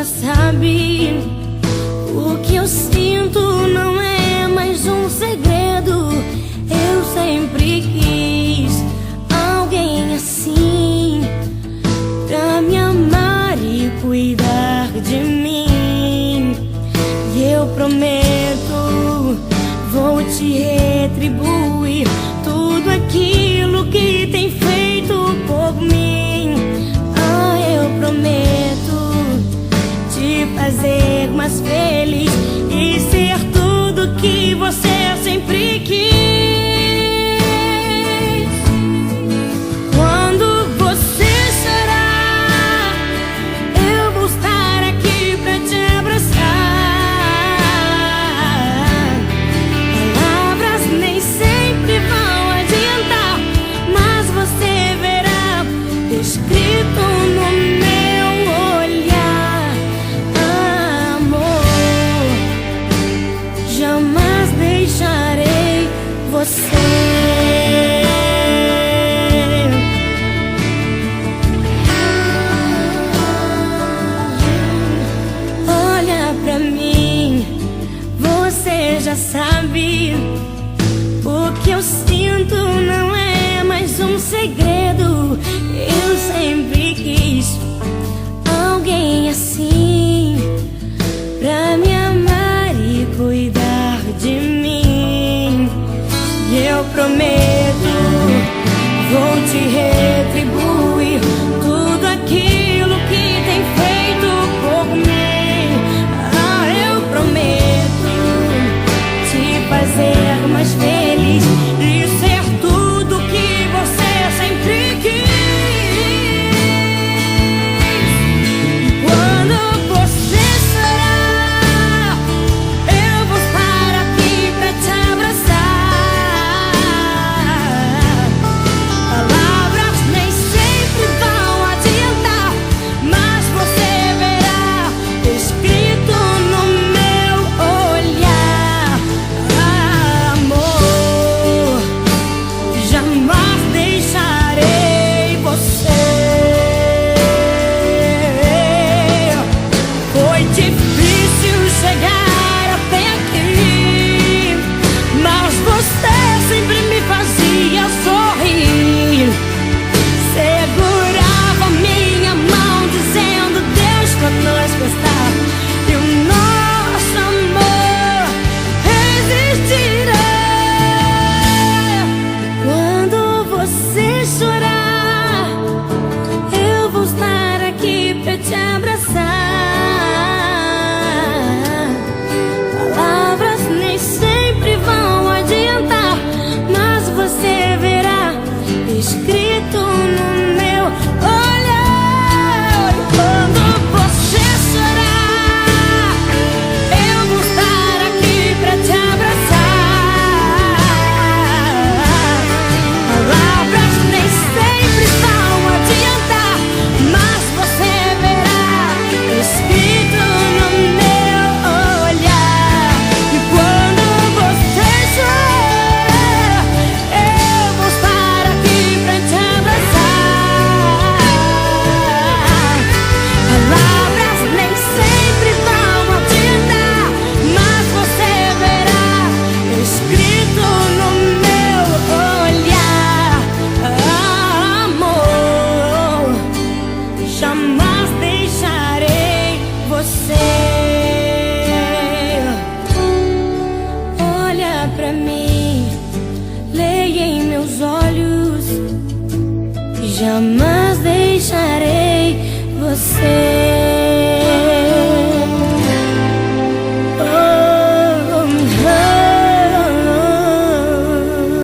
já sabe. O que eu sinto não é mais um segredo. Eu sempre quis alguém assim, pra me amar e cuidar de mim. E eu prometo, vou te retribuir tudo aquilo que tem feito por mim. Ah, eu prometo te fazer mais feliz e ser tudo que você sempre quis. Quando você chorar, eu vou estar aqui pra te abraçar. Palavras nem sempre vão adiantar, mas você verá escrito no meu olhar: amor, jamais deixarei você. Olha pra mim, você já sabe. O que eu sinto não é mais um segredo. Eu sempre quis alguém assim, pra me amar e cuidar de mim. E eu prometo, vou te retribuir tudo aquilo que tem feito por mim. Ah, eu prometo te fazer mais feliz e ser tudo que você sempre quis. Quando você chorar, eu vou estar aqui pra te abraçar. Palavras nem sempre vão adiantar, mas você verá escrito no meu olhar: amor, jamais deixarei você. Foi difícil chegar até aqui, mas você sempre me fazia sorrir. Segurava minha mão dizendo: Deus conosco está, e o nosso amor resistirá. Quando você chorar, eu vou estar aqui pra te abraçar. Palavras nem sempre vão adiantar, mas você verá escrito no meu olhar. Quando você chorar, eu vou estar aqui pra te abraçar. Palavras nem sempre vão adiantar, mas você verá escrito no meu olhar. E quando você chorar, eu vou estar aqui pra te abraçar. Palavras nem sempre vão adiantar, mas você verá escrito no meu olhar: amor, jamais deixarei você. Olha pra mim, leia em meus olhos: jamais deixarei você.